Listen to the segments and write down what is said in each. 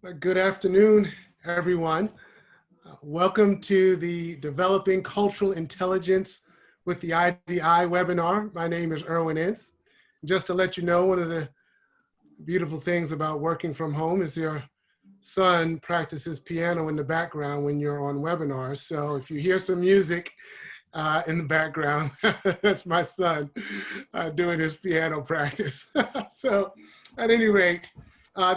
Good afternoon, everyone. Welcome to the Developing Cultural Intelligence with the IDI webinar. My name is Erwin Ince. Just to let you know, one of the beautiful things about working from home is your son practices piano in the background when you're on webinars. So if you hear some music in the background, that's my son doing his piano practice. So at any rate,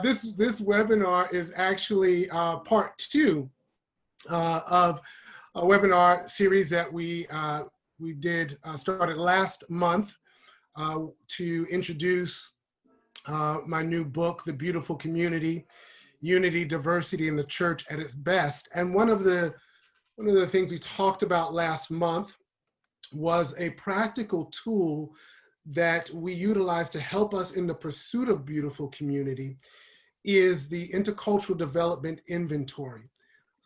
this webinar is actually part two of a webinar series that we started last month to introduce my new book, The Beautiful Community: Unity, Diversity, in the Church at its Best. And one of the things we talked about last month was a practical tool that we utilize to help us in the pursuit of beautiful community is the intercultural development inventory.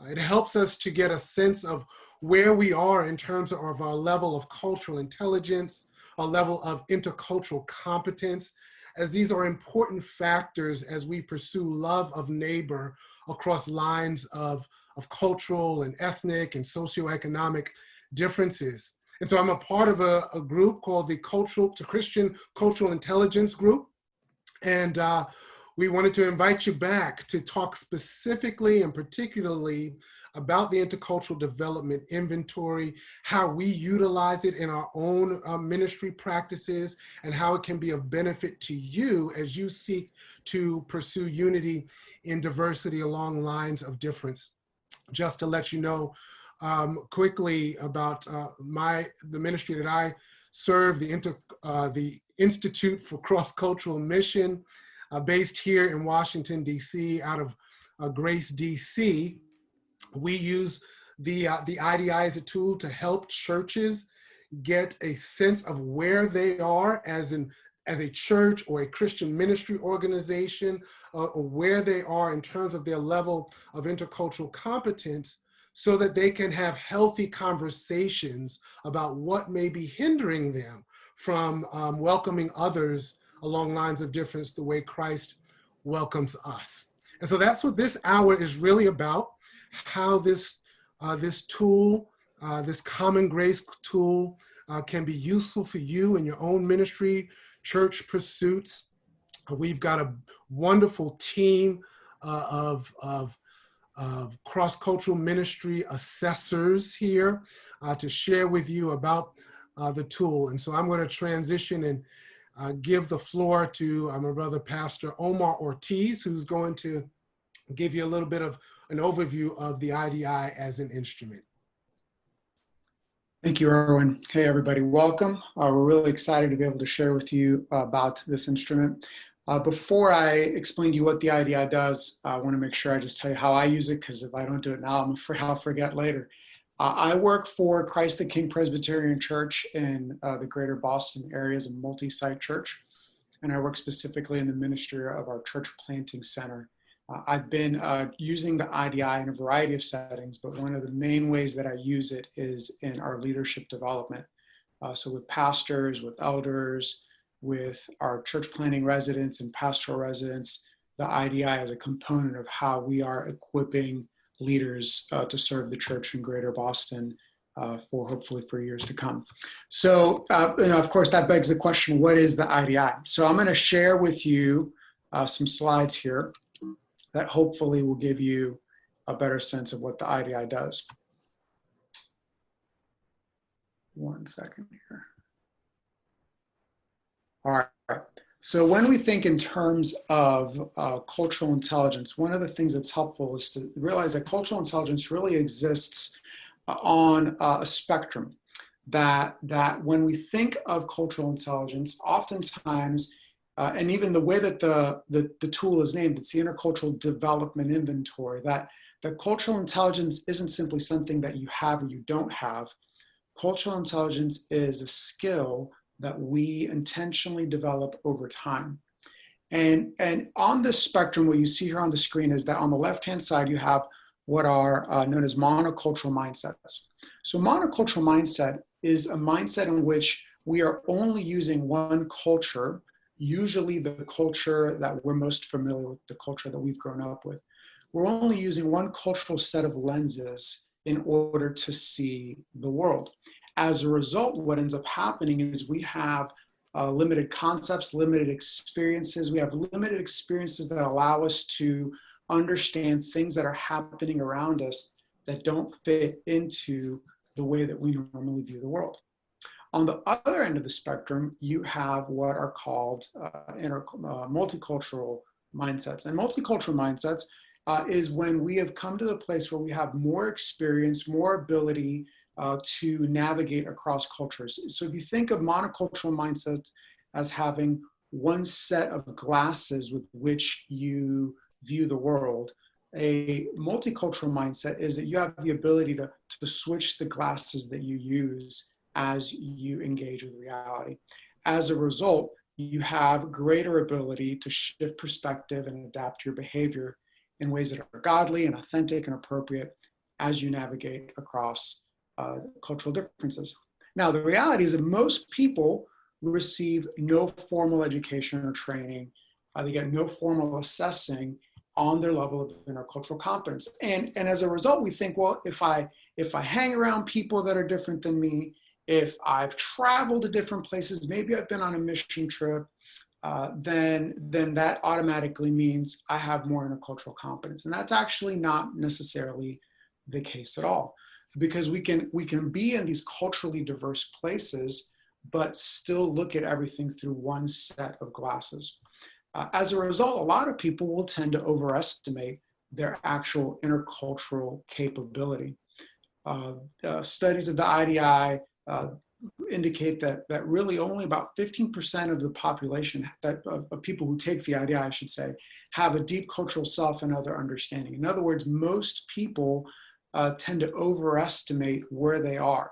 It helps us to get a sense of where we are in terms of our level of cultural intelligence, our level of intercultural competence, as these are important factors as we pursue love of neighbor across lines of cultural and ethnic and socioeconomic differences. And so I'm a part of a group called the Christian Cultural Intelligence Group. And we wanted to invite you back to talk specifically and particularly about the intercultural development inventory, how we utilize it in our own ministry practices, and how it can be of benefit to you as you seek to pursue unity in diversity along lines of difference. Just to let you know quickly about the ministry that I serve, the Institute for Cross-Cultural Mission, based here in Washington, D.C., out of Grace, D.C. We use the IDI as a tool to help churches get a sense of where they are as a church or a Christian ministry organization, or where they are in terms of their level of intercultural competence, so that they can have healthy conversations about what may be hindering them from welcoming others along lines of difference the way Christ welcomes us. And so that's what this hour is really about, how this tool, this common grace tool can be useful for you in your own ministry, church pursuits. We've got a wonderful team of cross-cultural ministry assessors here to share with you about the tool. And so I'm going to transition and give the floor to my brother, Pastor Omar Ortiz, who's going to give you a little bit of an overview of the IDI as an instrument. Thank you, Erwin. Hey, everybody, welcome. We're really excited to be able to share with you about this instrument. Before I explain to you what the IDI does, I want to make sure I just tell you how I use it, because if I don't do it now, I'm afraid I'll forget later. I work for Christ the King Presbyterian Church in the greater Boston area as a multi-site church, and I work specifically in the ministry of our church planting center. I've been using the IDI in a variety of settings, but one of the main ways that I use it is in our leadership development. So with pastors, with elders, with our church planting residents and pastoral residents, the IDI is a component of how we are equipping leaders to serve the church in greater Boston hopefully for years to come. So, of course, that begs the question, what is the IDI? So I'm going to share with you some slides here that hopefully will give you a better sense of what the IDI does. One second here. All right. So when we think in terms of cultural intelligence, one of the things that's helpful is to realize that cultural intelligence really exists on a spectrum. That when we think of cultural intelligence, oftentimes, and even the way that the tool is named, it's the intercultural development inventory, that cultural intelligence isn't simply something that you have or you don't have. Cultural intelligence is a skill that we intentionally develop over time. And on this spectrum, what you see here on the screen is that on the left-hand side, you have what are known as monocultural mindsets. So monocultural mindset is a mindset in which we are only using one culture, usually the culture that we're most familiar with, the culture that we've grown up with. we're only using one cultural set of lenses in order to see the world. As a result, what ends up happening is we have limited concepts, limited experiences. We have limited experiences that allow us to understand things that are happening around us that don't fit into the way that we normally view the world. On the other end of the spectrum, you have what are called multicultural mindsets. And multicultural mindsets is when we have come to the place where we have more experience, more ability to navigate across cultures. So if you think of monocultural mindsets as having one set of glasses with which you view the world, a multicultural mindset is that you have the ability to switch the glasses that you use as you engage with reality. As a result, you have greater ability to shift perspective and adapt your behavior in ways that are godly and authentic and appropriate as you navigate across cultural differences. Now, the reality is that most people receive no formal education or training. They get no formal assessing on their level of intercultural competence. And as a result, we think, well, if I hang around people that are different than me, if I've traveled to different places, maybe I've been on a mission trip, then that automatically means I have more intercultural competence. And that's actually not necessarily the case at all, because we can be in these culturally diverse places, but still look at everything through one set of glasses. As a result, a lot of people will tend to overestimate their actual intercultural capability. Studies of the IDI indicate that really only about 15% of the population, of people who take the IDI, I should say, have a deep cultural self and other understanding. In other words, most people tend to overestimate where they are.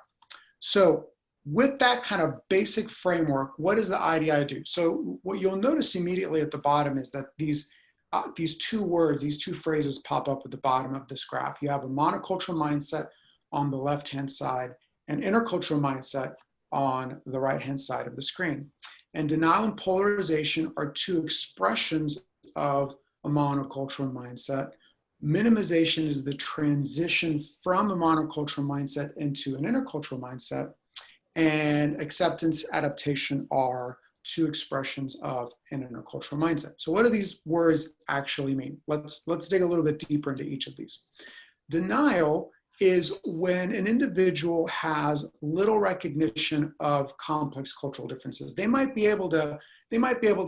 So with that kind of basic framework, what does the IDI do? So what you'll notice immediately at the bottom is that these two words, these two phrases pop up at the bottom of this graph. You have a monocultural mindset on the left-hand side and intercultural mindset on the right-hand side of the screen. And denial and polarization are two expressions of a monocultural mindset. Minimization is the transition from a monocultural mindset into an intercultural mindset. And acceptance, adaptation are two expressions of an intercultural mindset. So what do these words actually mean? Let's dig a little bit deeper into each of these. Denial is when an individual has little recognition of complex cultural differences. They might be able to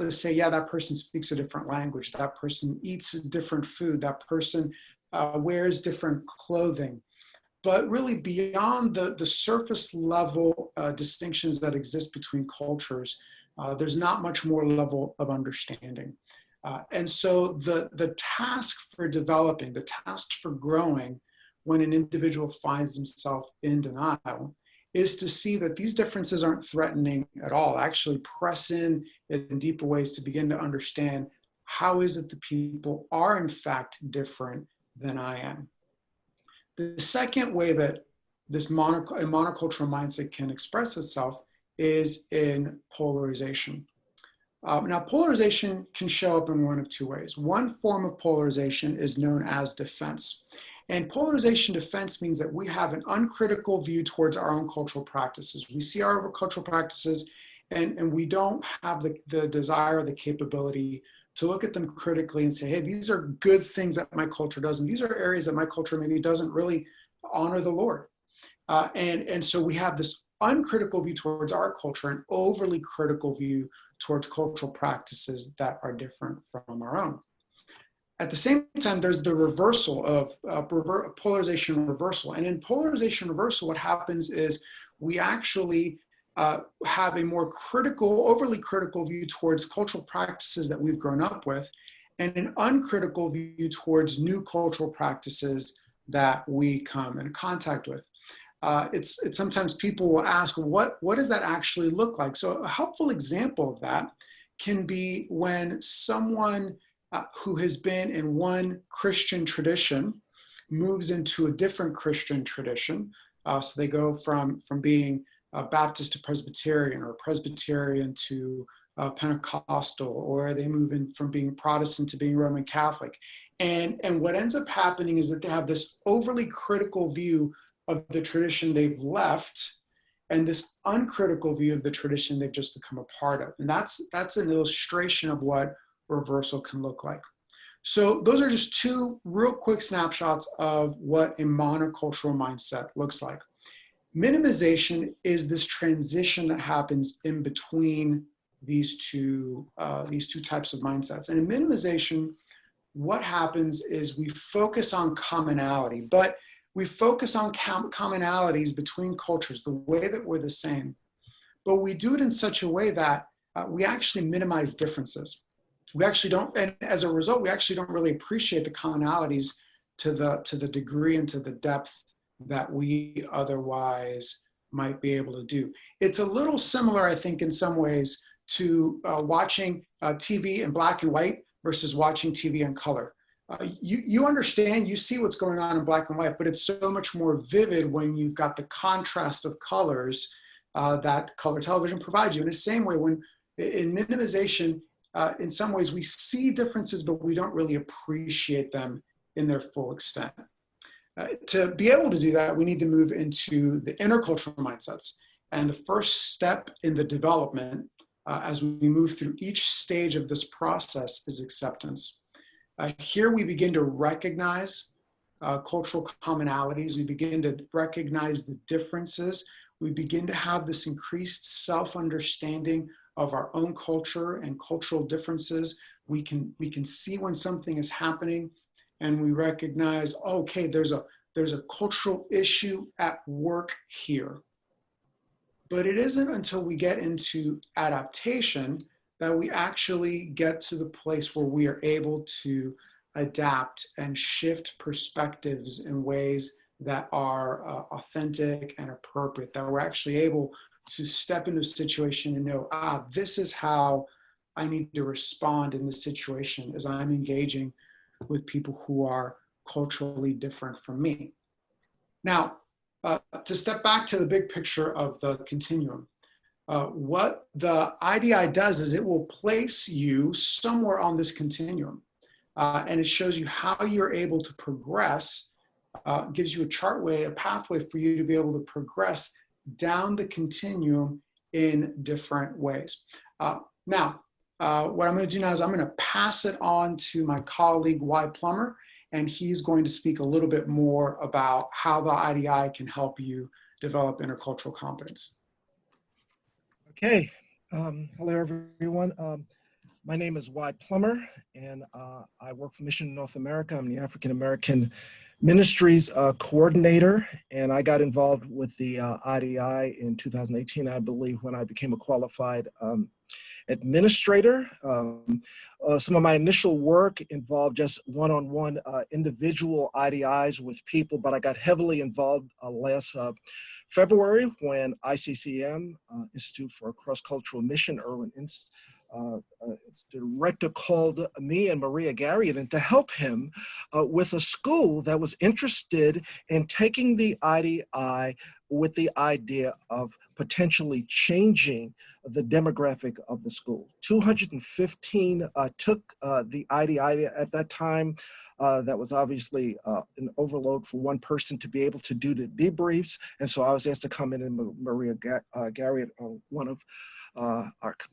say, yeah, that person speaks a different language, that person eats different food, that person wears different clothing. But really beyond the surface level distinctions that exist between cultures, there's not much more level of understanding. And so the task for developing, the task for growing when an individual finds himself in denial is to see that these differences aren't threatening at all, actually press in deeper ways to begin to understand how is it that people are in fact different than I am. The second way that this monocultural mindset can express itself is in polarization. Now, polarization can show up in one of two ways. One form of polarization is known as defense. And polarization defense means that we have an uncritical view towards our own cultural practices. We see our cultural practices and we don't have the desire or the capability to look at them critically and say, hey, these are good things that my culture does. And these are areas that my culture maybe doesn't really honor the Lord. And so we have this uncritical view towards our culture, an overly critical view towards cultural practices that are different from our own. At the same time, there's the reversal of polarization reversal. And in polarization reversal, what happens is we actually have a more critical, overly critical view towards cultural practices that we've grown up with, and an uncritical view towards new cultural practices that we come in contact with. It's sometimes people will ask, what does that actually look like? So a helpful example of that can be when someone who has been in one Christian tradition moves into a different Christian tradition. So they go from being Baptist to Presbyterian, or Presbyterian to Pentecostal, or they move in from being Protestant to being Roman Catholic. And what ends up happening is that they have this overly critical view of the tradition they've left, and this uncritical view of the tradition they've just become a part of. And that's an illustration of what reversal can look like. So those are just two real quick snapshots of what a monocultural mindset looks like. Minimization is this transition that happens in between these two types of mindsets. And in minimization, what happens is we focus on commonality, but we focus on commonalities between cultures, the way that we're the same. But we do it in such a way that we actually minimize differences. We actually don't, and as a result, we actually don't really appreciate the commonalities to the degree and to the depth that we otherwise might be able to do. It's a little similar, I think, in some ways to watching TV in black and white versus watching TV in color. You understand, you see what's going on in black and white, but it's so much more vivid when you've got the contrast of colors that color television provides you. In the same way, when in minimization, in some ways we see differences, but we don't really appreciate them in their full extent. To be able to do that, we need to move into the intercultural mindsets. And the first step in the development as we move through each stage of this process is acceptance. Here we begin to recognize cultural commonalities. We begin to recognize the differences. We begin to have this increased self-understanding of our own culture and cultural differences. We can see when something is happening, and we recognize, oh, okay, there's a cultural issue at work here. But it isn't until we get into adaptation that we actually get to the place where we are able to adapt and shift perspectives in ways that are authentic and appropriate, that we're actually able to step into a situation and know, this is how I need to respond in this situation as I'm engaging with people who are culturally different from me. Now, to step back to the big picture of the continuum, what the IDI does is it will place you somewhere on this continuum. And it shows you how you're able to progress, gives you a pathway for you to be able to progress down the continuum in different ways. Now, what I'm going to do now is I'm going to pass it on to my colleague, Y. Plummer, and he's going to speak a little bit more about how the IDI can help you develop intercultural competence. Okay, hello everyone. My name is Y. Plummer, and I work for Mission North America. I'm the African American Ministries coordinator, and I got involved with the IDI in 2018, I believe, when I became a qualified administrator. Some of my initial work involved just one-on-one individual IDIs with people, but I got heavily involved last February when ICCM, Institute for Cross-Cultural Mission, Irwin director called me and Maria Garriott in to help him with a school that was interested in taking the IDI with the idea of potentially changing the demographic of the school. 215 took the IDI at that time. That was obviously an overload for one person to be able to do the debriefs. And so I was asked to come in, and Maria Garriott, one of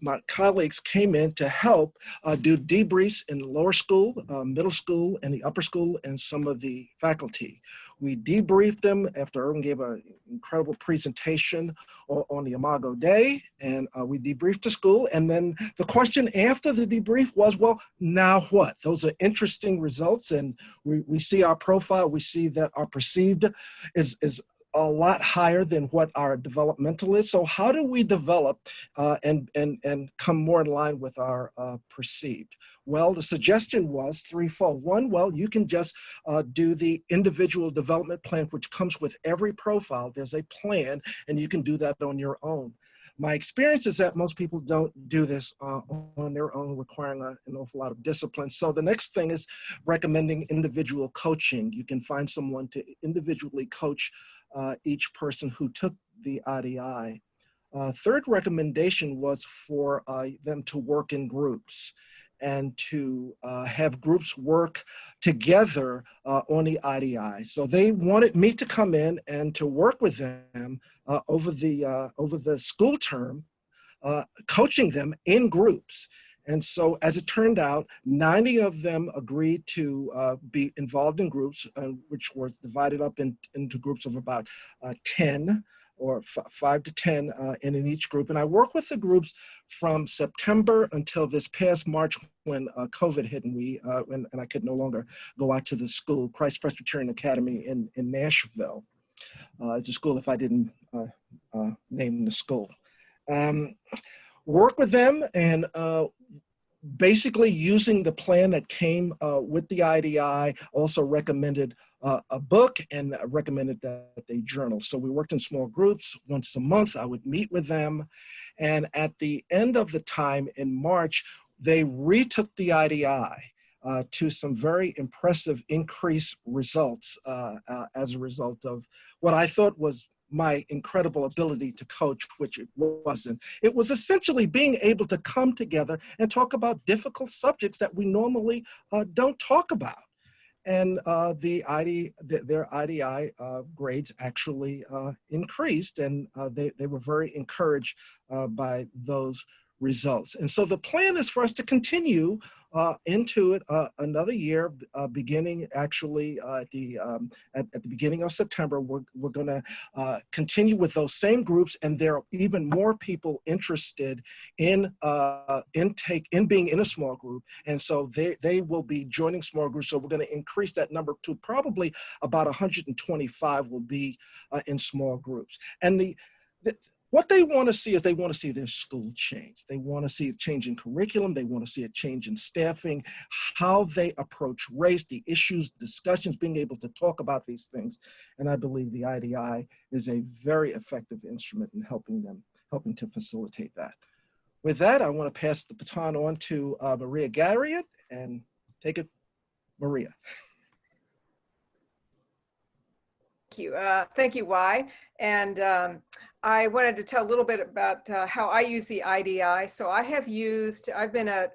my colleagues, came in to help do debriefs in lower school, middle school, and the upper school, and some of the faculty. We debriefed them after Irwin gave an incredible presentation on the Imago Day, and we debriefed the school. And then the question after the debrief was, well, now what? Those are interesting results, and we see our profile, we see that our perceived is a lot higher than what our developmental is. So how do we develop and come more in line with our perceived? Well, the suggestion was threefold. One, well, you can just do the individual development plan, which comes with every profile. There's a plan, and you can do that on your own. My experience is that most people don't do this on their own, requiring an awful lot of discipline. So the next thing is recommending individual coaching. You can find someone to individually coach each person who took the IDI. Third recommendation was for them to work in groups and to have groups work together on the IDI. So they wanted me to come in and to work with them over the school term, coaching them in groups. And so as it turned out, 90 of them agreed to be involved in groups, which were divided up into groups of about 10 or 5 to 10 in each group. And I worked with the groups from September until this past March when COVID hit and I could no longer go out to the school, Christ Presbyterian Academy in Nashville. It's a school if I didn't name the school. Work with them and basically using the plan that came with the IDI, also recommended a book and recommended that they journal. So we worked in small groups. Once a month, I would meet with them. And at the end of the time in March, they retook the IDI to some very impressive increased results as a result of what I thought was my incredible ability to coach, which it wasn't. It was essentially being able to come together and talk about difficult subjects that we normally don't talk about. And their IDI grades actually increased, and they were very encouraged by those results. And so the plan is for us to continue into it another year, beginning actually at the beginning of September. We're going to continue with those same groups, and there are even more people interested in being in a small group, and so they will be joining small groups. So we're going to increase that number to probably about 125 will be in small groups. And what they want to see is they want to see their school change. They want to see a change in curriculum. They want to see a change in staffing, how they approach race, the issues, discussions, being able to talk about these things. And I believe the IDI is a very effective instrument in helping to facilitate that. With that, I want to pass the baton on to Maria Garriott, and take it, Maria. Thank you, Y. And I wanted to tell a little bit about how I use the IDI. So I've been a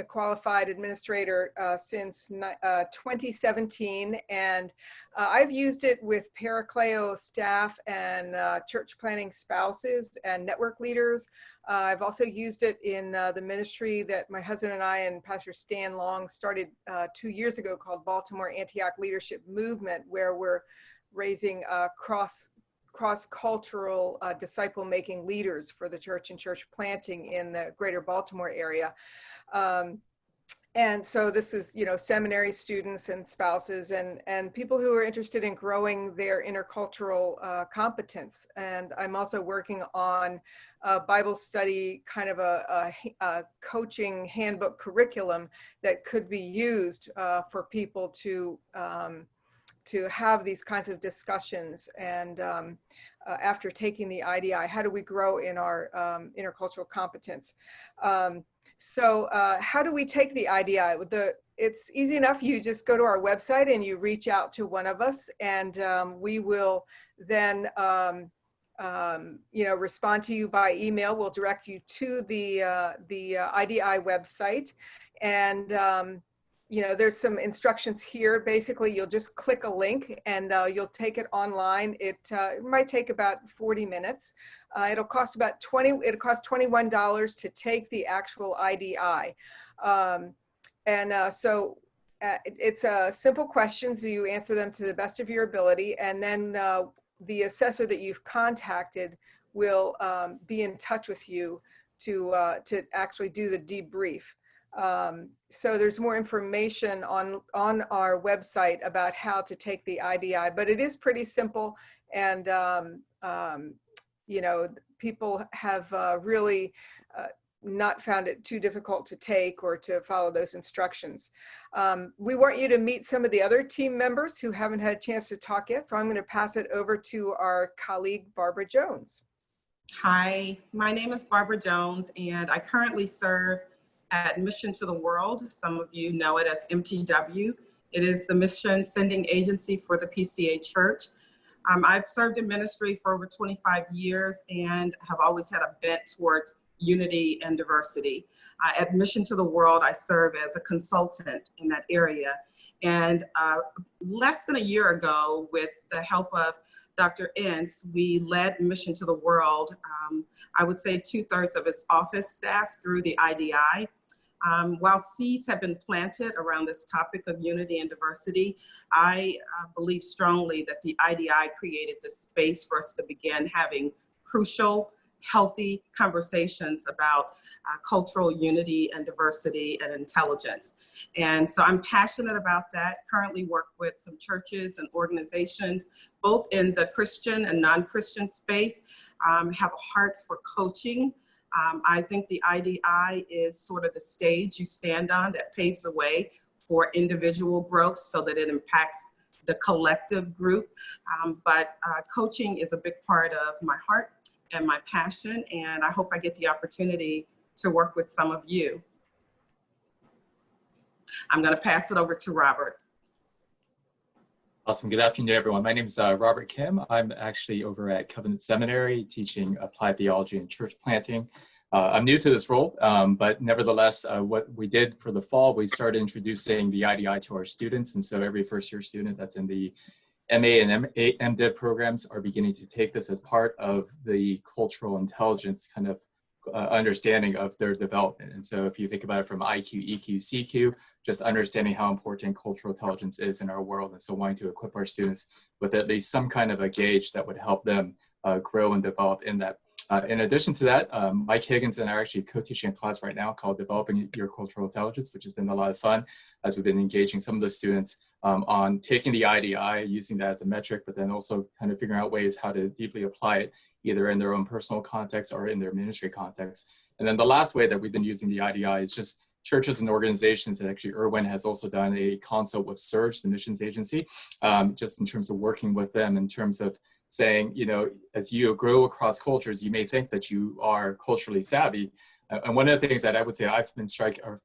qualified administrator since 2017, and I've used it with Paracleo staff and church planning spouses and network leaders. I've also used it in the ministry that my husband and I and Pastor Stan Long started 2 years ago called Baltimore Antioch Leadership Movement, where we're raising cross-cultural disciple-making leaders for the church and church planting in the greater Baltimore area. And so this is, seminary students and spouses and people who are interested in growing their intercultural competence. And I'm also working on a Bible study, kind of a coaching handbook curriculum that could be used for people to have these kinds of discussions. And after taking the IDI, how do we grow in our intercultural competence? So how do we take the IDI? It's easy enough. You just go to our website and you reach out to one of us, and we will then respond to you by email. We'll direct you to the IDI website, and there's some instructions here. Basically, you'll just click a link and you'll take it online. It might take about 40 minutes. It'll cost about $21 to take the actual IDI. So it's simple questions. You answer them to the best of your ability, and then the assessor that you've contacted will be in touch with you to actually do the debrief. So there's more information on our website about how to take the IDI, but it is pretty simple, and people have really not found it too difficult to take or to follow those instructions. We want you to meet some of the other team members who haven't had a chance to talk yet, so I'm going to pass it over to our colleague, Barbara Jones. Hi, my name is Barbara Jones, and I currently serve at Mission to the World. Some of you know it as MTW. It is the mission sending agency for the PCA Church. I've served in ministry for over 25 years and have always had a bent towards unity and diversity. At Mission to the World, I serve as a consultant in that area. And less than a year ago, with the help of Dr. Ince, we led Mission to the World, I would say 2/3 of its office staff through the IDI. While seeds have been planted around this topic of unity and diversity, I believe strongly that the IDI created the space for us to begin having crucial, healthy conversations about cultural unity and diversity and intelligence. And so I'm passionate about that, currently work with some churches and organizations, both in the Christian and non-Christian space, have a heart for coaching. I think the IDI is sort of the stage you stand on that paves the way for individual growth so that it impacts the collective group. But coaching is a big part of my heart and my passion, and I hope I get the opportunity to work with some of you. I'm going to pass it over to Robert. Awesome. Good afternoon, everyone. My name is Robert Kim. I'm actually over at Competence Seminary teaching applied theology and church planting. I'm new to this role, but nevertheless, what we did for the fall, we started introducing the IDI to our students. And so every first-year student that's in the MA and MDiv programs are beginning to take this as part of the cultural intelligence kind of understanding of their development. And so if you think about it from IQ, EQ, CQ, just understanding how important cultural intelligence is in our world. And so wanting to equip our students with at least some kind of a gauge that would help them grow and develop in that. In addition to that, Mike Higgins and I are actually co-teaching a class right now called Developing Your Cultural Intelligence, which has been a lot of fun as we've been engaging some of the students on taking the IDI, using that as a metric, but then also kind of figuring out ways how to deeply apply it either in their own personal context or in their ministry context. And then the last way that we've been using the IDI is just churches and organizations, and actually Erwin has also done a consult with Surge, the missions agency, just in terms of working with them in terms of saying, you know, as you grow across cultures, you may think that you are culturally savvy. And one of the things that I would say I've been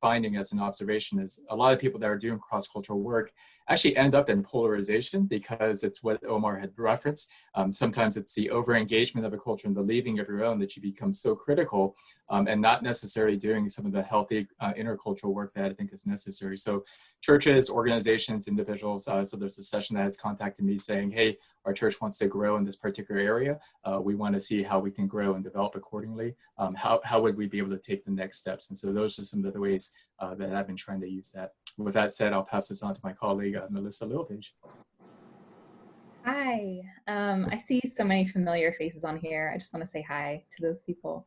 finding as an observation is a lot of people that are doing cross-cultural work actually end up in polarization because it's what Omar had referenced. Sometimes it's the over-engagement of a culture and the leaving of your own that you become so critical and not necessarily doing some of the healthy intercultural work that I think is necessary. So churches, organizations, individuals, so there's a session that has contacted me saying, hey, our church wants to grow in this particular area. We want to see how we can grow and develop accordingly. How would we be able to take the next steps? And so those are some of the ways that I've been trying to use that. With that said, I'll pass this on to my colleague, Melissa Littlepage. Hi, I see so many familiar faces on here. I just want to say hi to those people.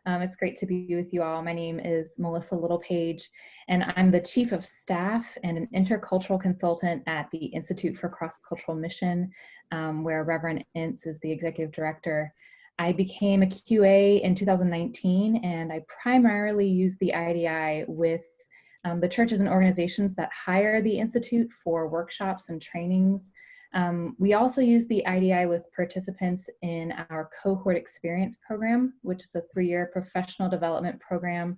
It's great to be with you all. My name is Melissa Littlepage, and I'm the Chief of Staff and an intercultural consultant at the Institute for Cross-Cultural Mission, where Reverend Ince is the Executive Director. I became a QA in 2019, and I primarily use the IDI with the churches and organizations that hire the Institute for workshops and trainings. We also use the IDI with participants in our Cohort Experience program, which is a 3-year professional development program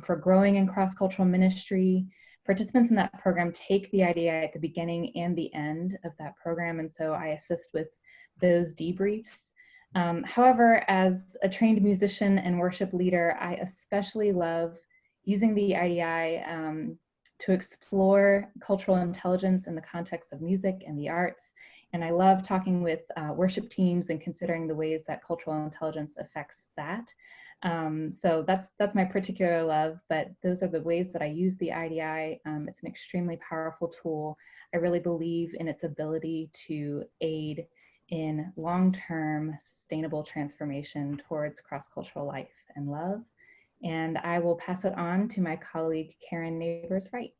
for growing in cross-cultural ministry. Participants in that program take the IDI at the beginning and the end of that program, and so I assist with those debriefs. However, as a trained musician and worship leader, I especially love using the IDI to explore cultural intelligence in the context of music and the arts. And I love talking with worship teams and considering the ways that cultural intelligence affects that. So that's my particular love, but those are the ways that I use the IDI. It's an extremely powerful tool. I really believe in its ability to aid in long-term sustainable transformation towards cross-cultural life and love. And I will pass it on to my colleague, Karen Neighbors-Wright.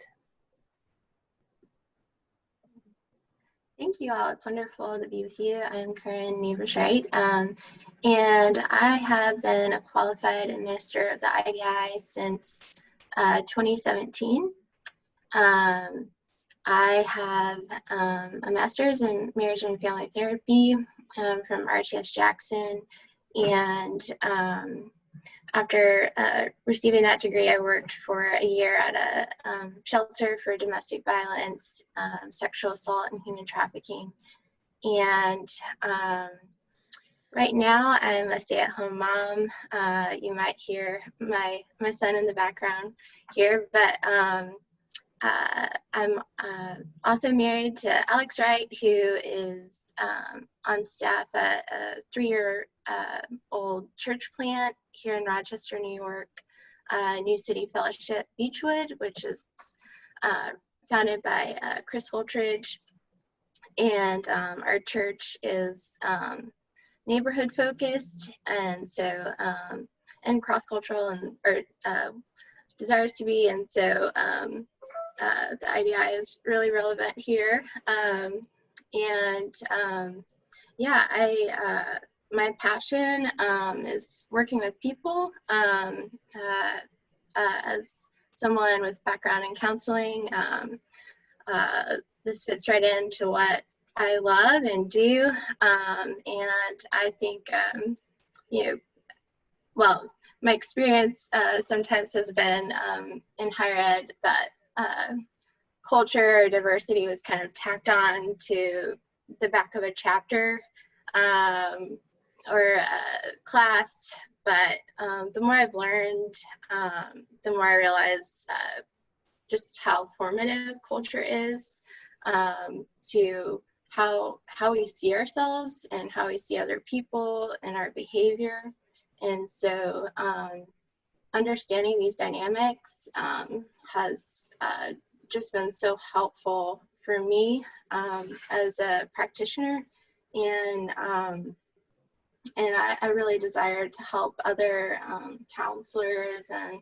Thank you all. It's wonderful to be with you. I'm Karen Neighbors-Wright, and I have been a qualified administrator of the IDI since 2017. I have a master's in marriage and family therapy from RTS Jackson, and after receiving that degree, I worked for a year at a shelter for domestic violence, sexual assault, and human trafficking. And right now I'm a stay-at-home mom. You might hear my son in the background here, but I'm also married to Alex Wright, who is on staff at a 3-year-old church plant here in Rochester, New York, New City Fellowship Beechwood, which is founded by Chris Holtridge. And our church is neighborhood focused, and so and cross-cultural, and desires to be, and so the IDI is really relevant here. Yeah, my passion is working with people. As someone with background in counseling, this fits right into what I love and do. And I think, well, my experience sometimes has been in higher ed that culture or diversity was kind of tacked on to the back of a chapter or a class. But the more I've learned, the more I realize just how formative culture is to how we see ourselves and how we see other people and our behavior. And so understanding these dynamics has just been so helpful for me as a practitioner, and I really desire to help other counselors and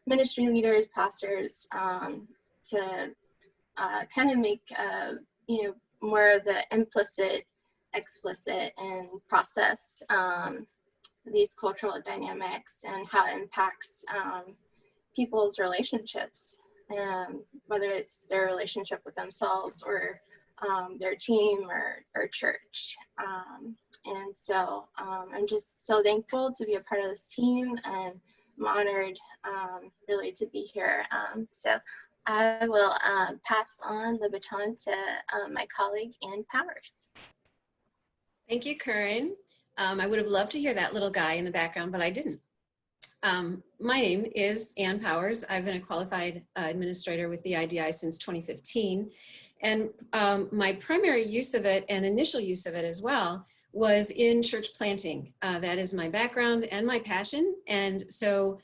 ministry leaders, pastors, to kind of make more of the implicit, explicit, and process these cultural dynamics and how it impacts people's relationships, whether it's their relationship with themselves or their team or church. And so I'm just so thankful to be a part of this team, and I'm honored really to be here. So I will pass on the baton to my colleague, Ann Powers. Thank you, Corinne. I would have loved to hear that little guy in the background, but I didn't. My name is Ann Powers. I've been a qualified administrator with the IDI since 2015. And my primary use of it and initial use of it as well was in church planting. That is my background and my passion. And so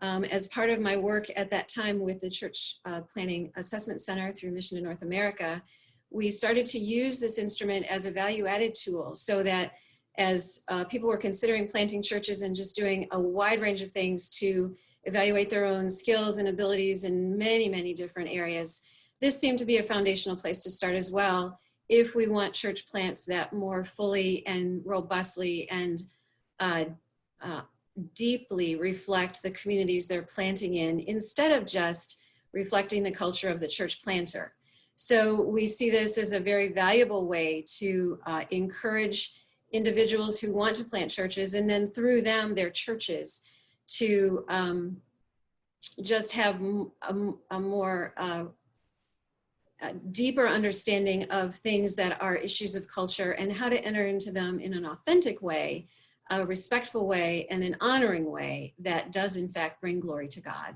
as part of my work at that time with the Church Planting Assessment Center through Mission to North America, we started to use this instrument as a value-added tool, so that as people were considering planting churches and just doing a wide range of things to evaluate their own skills and abilities in many, many different areas, this seemed to be a foundational place to start as well, if we want church plants that more fully and robustly and deeply reflect the communities they're planting in, instead of just reflecting the culture of the church planter. So we see this as a very valuable way to encourage individuals who want to plant churches, and then through them, their churches, to just have a more deeper understanding of things that are issues of culture and how to enter into them in an authentic way, a respectful way, and an honoring way that does in fact bring glory to God.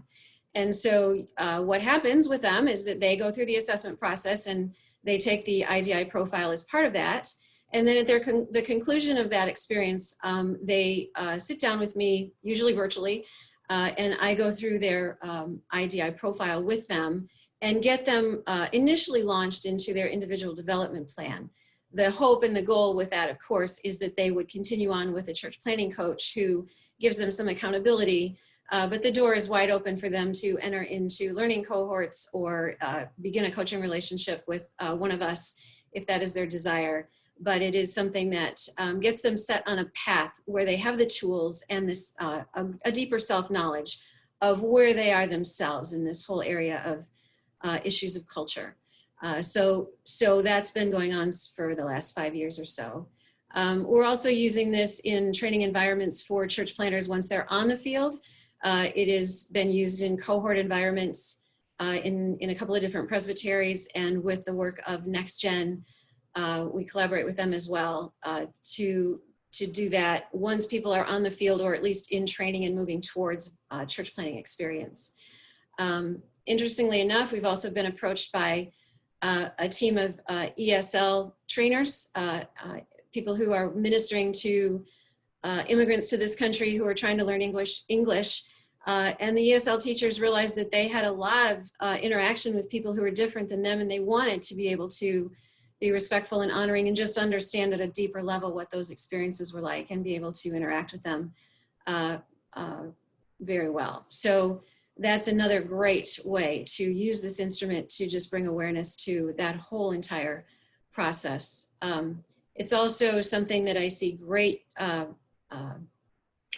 And so what happens with them is that they go through the assessment process and they take the IDI profile as part of that. And then at the conclusion of that experience, they sit down with me, usually virtually, and I go through their IDI profile with them and get them initially launched into their individual development plan. The hope and the goal with that, of course, is that they would continue on with a church planting coach who gives them some accountability, but the door is wide open for them to enter into learning cohorts or begin a coaching relationship with one of us if that is their desire. But it is something that gets them set on a path where they have the tools and this a deeper self-knowledge of where they are themselves in this whole area of issues of culture. So that's been going on for the last 5 years or so. We're also using this in training environments for church planters once they're on the field. It has been used in cohort environments in a couple of different presbyteries, and with the work of Next Gen We collaborate with them as well to do that once people are on the field, or at least in training and moving towards church planting experience. Interestingly enough, we've also been approached by a team of ESL trainers, people who are ministering to immigrants to this country who are trying to learn English. And the ESL teachers realized that they had a lot of interaction with people who were different than them, and they wanted to be able to be respectful and honoring and just understand at a deeper level what those experiences were like and be able to interact with them very well. So that's another great way to use this instrument to just bring awareness to that whole entire process. It's also something that I see great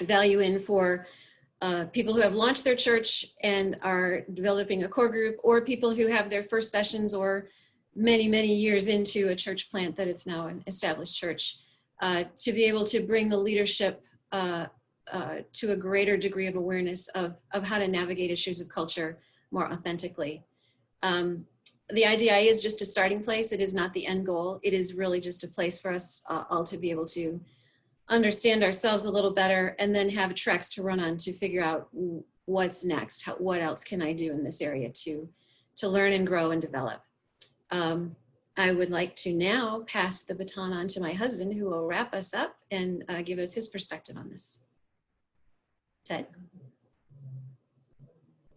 value in for people who have launched their church and are developing a core group, or people who have their first sessions or many, many years into a church plant that it's now an established church, to be able to bring the leadership to a greater degree of awareness of how to navigate issues of culture more authentically. The IDI is just a starting place. It is not the end goal. It is really just a place for us all to be able to understand ourselves a little better, and then have tracks to run on to figure out what's next. What else can I do in this area to learn and grow and develop? I would like to now pass the baton on to my husband, who will wrap us up and give us his perspective on this. Ted?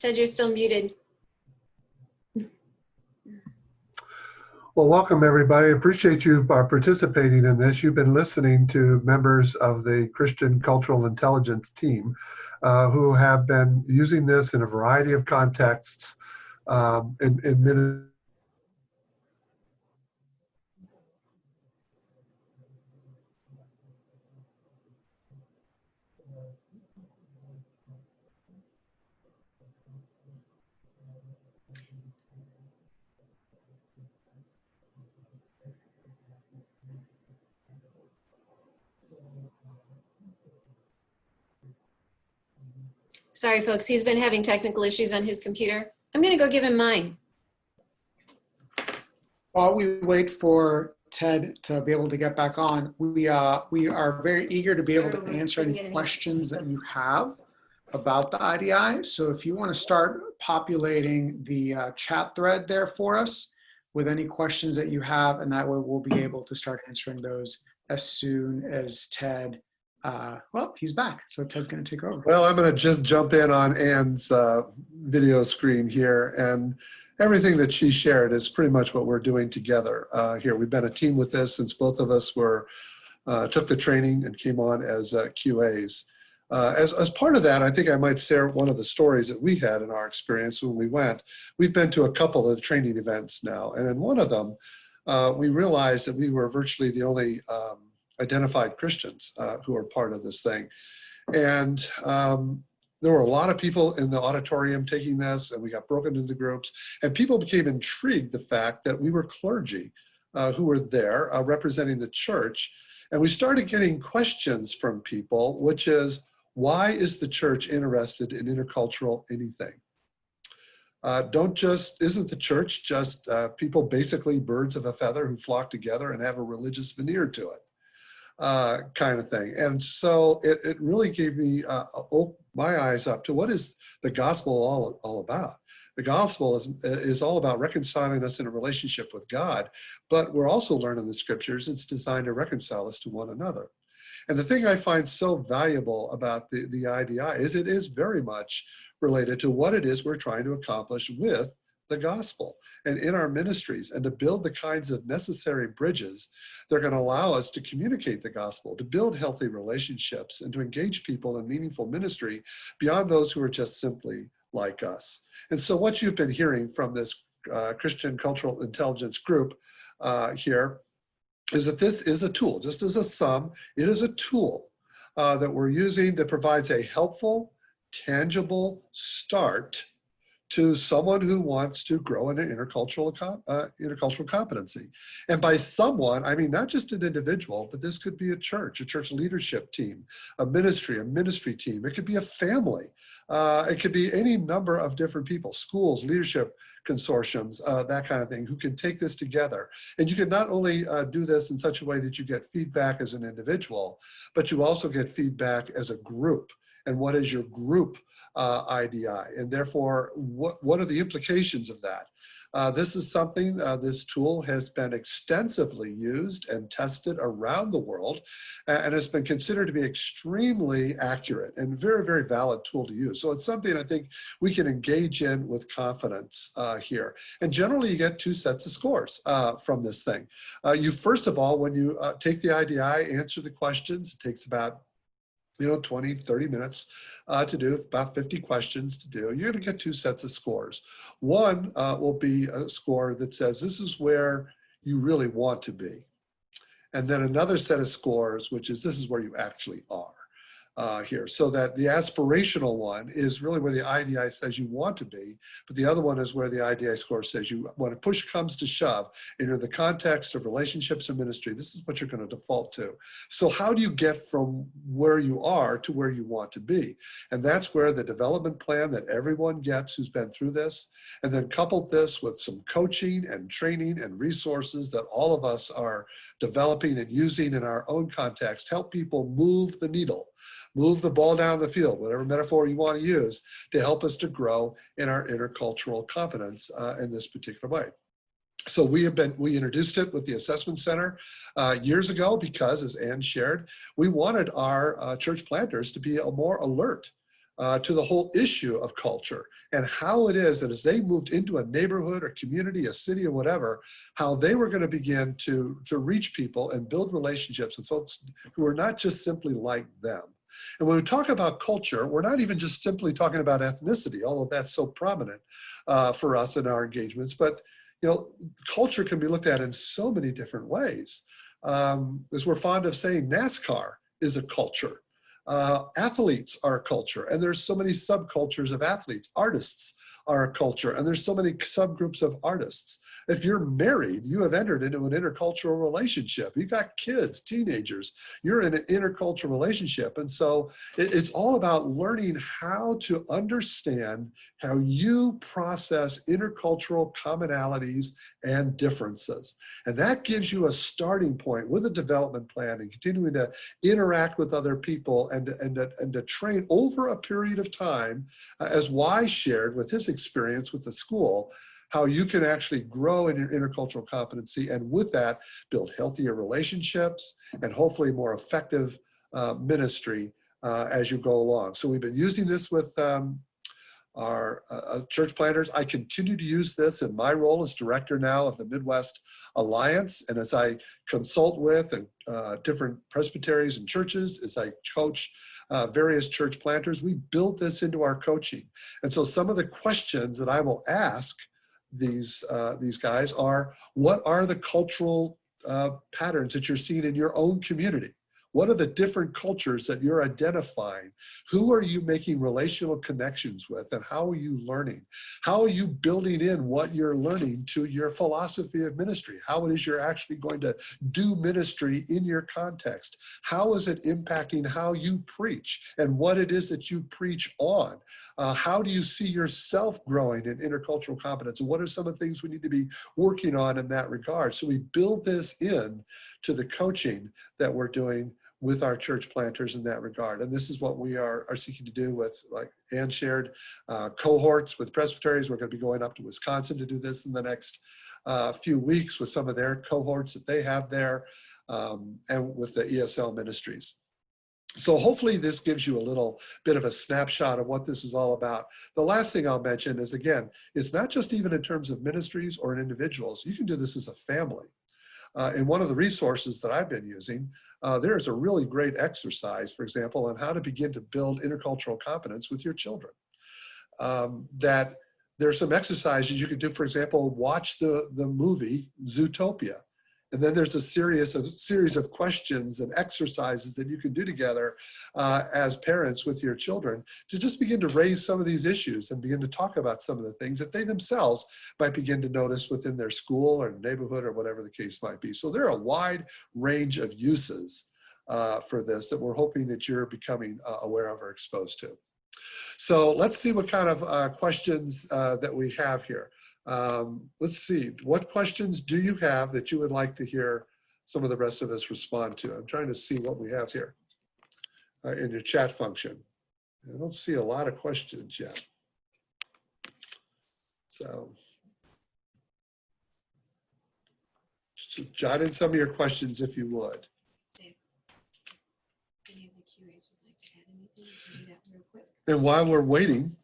Ted, you're still muted. Well, welcome everybody. Appreciate you participating in this. You've been listening to members of the Christian Cultural Intelligence team who have been using this in a variety of contexts in many. Sorry, folks, he's been having technical issues on his computer. I'm gonna go give him mine. While we wait for Ted to be able to get back on, we are very eager to be able to answer any questions that you have about the IDI. So if you want to start populating the chat thread there for us with any questions that you have, and that way we'll be able to start answering those as soon as Ted, well, he's back. So Ted's going to take over. Well, I'm going to just jump in on Anne's video screen here, and everything that she shared is pretty much what we're doing together here. We've been a team with this since both of us took the training and came on as QAs. As part of that, I think I might share one of the stories that we had in our experience when we went. We've been to a couple of training events now, and in one of them, we realized that we were virtually the only identified Christians who are part of this thing. And there were a lot of people in the auditorium taking this, and we got broken into groups, and people became intrigued the fact that we were clergy who were there representing the church. And we started getting questions from people, which is, why is the church interested in intercultural anything? Isn't the church just people basically birds of a feather who flock together and have a religious veneer to it? Kind of thing. And so it really gave me my eyes up to what is the gospel all about. The gospel is all about reconciling us in a relationship with God, but we're also learning the scriptures it's designed to reconcile us to one another. And the thing I find so valuable about the IDI is it is very much related to what it is we're trying to accomplish with the gospel and in our ministries, and to build the kinds of necessary bridges that are going to allow us to communicate the gospel, to build healthy relationships, and to engage people in meaningful ministry beyond those who are just simply like us. And so what you've been hearing from this Christian Cultural Intelligence group here is that this is a tool. Just as a sum, it is a tool that we're using that provides a helpful, tangible start to someone who wants to grow in an intercultural competency. And by someone, I mean not just an individual, but this could be a church leadership team, a ministry team. It could be a family It could be any number of different people, schools, leadership consortiums, that kind of thing, who can take this together. And you can not only do this in such a way that you get feedback as an individual, but you also get feedback as a group. And what is your group IDI? And therefore, what are the implications of that? This is something, this tool has been extensively used and tested around the world, and has been considered to be extremely accurate and very, very valid tool to use. So it's something I think we can engage in with confidence here. And generally you get 2 sets of scores from this thing. You first of all, when you take the IDI, answer the questions, it takes about 20, 30 minutes to do, about 50 questions to do. You're going to get 2 sets of scores. One will be a score that says this is where you really want to be. And then another set of scores, which is this is where you actually are here. So that the aspirational one is really where the IDI says you want to be, but the other one is where the IDI score says you, when a push comes to shove, and in the context of relationships or ministry, this is what you're going to default to. So how do you get from where you are to where you want to be? And that's where the development plan that everyone gets who's been through this, and then coupled this with some coaching and training and resources that all of us are developing and using in our own context, help people move the needle, move the ball down the field, whatever metaphor you want to use, to help us to grow in our intercultural competence in this particular way. So we introduced it with the assessment center years ago because, as Ann shared, we wanted our church planters to be more alert to the whole issue of culture and how it is that as they moved into a neighborhood or community, a city or whatever, how they were going to begin to reach people and build relationships with folks who are not just simply like them. And when we talk about culture, we're not even just simply talking about ethnicity, although that's so prominent for us in our engagements. But culture can be looked at in so many different ways. As we're fond of saying, NASCAR is a culture. Athletes are a culture, and there's so many subcultures of athletes. Artists are a culture, and there's so many subgroups of artists. If you're married, you have entered into an intercultural relationship. You've got kids, teenagers, you're in an intercultural relationship. And so it's all about learning how to understand how you process intercultural commonalities and differences. And that gives you a starting point with a development plan and continuing to interact with other people and to train over a period of time, as Y shared with his experience with the school, how you can actually grow in your intercultural competency, and with that, build healthier relationships and hopefully more effective ministry as you go along. So we've been using this with our church planters. I continue to use this in my role as director now of the Midwest Alliance, and as I consult with different presbyteries and churches, as I coach various church planters, we build this into our coaching. And so some of the questions that I will ask these guys are, what are the cultural patterns that you're seeing in your own community? What are the different cultures that you're identifying? Who are you making relational connections with, and how are you learning? How are you building in what you're learning to your philosophy of ministry? How it is you're actually going to do ministry in your context? How is it impacting how you preach and what it is that you preach on? How do you see yourself growing in intercultural competence? And what are some of the things we need to be working on in that regard? So we build this in to the coaching that we're doing with our church planters in that regard. And this is what we are seeking to do with, like Ann shared, cohorts with presbyteries. We're going to be going up to Wisconsin to do this in the next few weeks with some of their cohorts that they have there, and with the ESL ministries. So hopefully this gives you a little bit of a snapshot of what this is all about. The last thing I'll mention is, again, it's not just even in terms of ministries or in individuals. You can do this as a family. And one of the resources that I've been using, there's a really great exercise, for example, on how to begin to build intercultural competence with your children. That there's some exercises you can do. For example, watch the movie Zootopia. And then there's a series of questions and exercises that you can do together as parents with your children to just begin to raise some of these issues and begin to talk about some of the things that they themselves might begin to notice within their school or neighborhood or whatever the case might be. So there are a wide range of uses for this that we're hoping that you're becoming aware of or exposed to. So let's see what kind of questions that we have here. Let's see, what questions do you have that you would like to hear some of the rest of us respond to? I'm trying to see what we have here in your chat function. I don't see a lot of questions yet. So jot in some of your questions if you would. And while we're waiting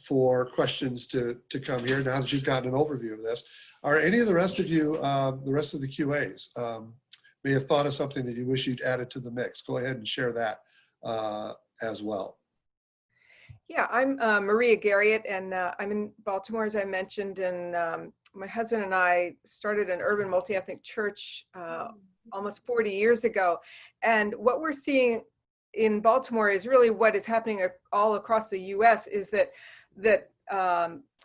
for questions to come here, now that you've gotten an overview of this, are any of the rest of you, the rest of the QAs, may have thought of something that you wish you'd added to the mix? Go ahead and share that as well. Yeah, I'm Maria Garriott, and I'm in Baltimore, as I mentioned, and my husband and I started an urban multi-ethnic church almost 40 years ago. And what we're seeing in Baltimore is really what is happening all across the US, is that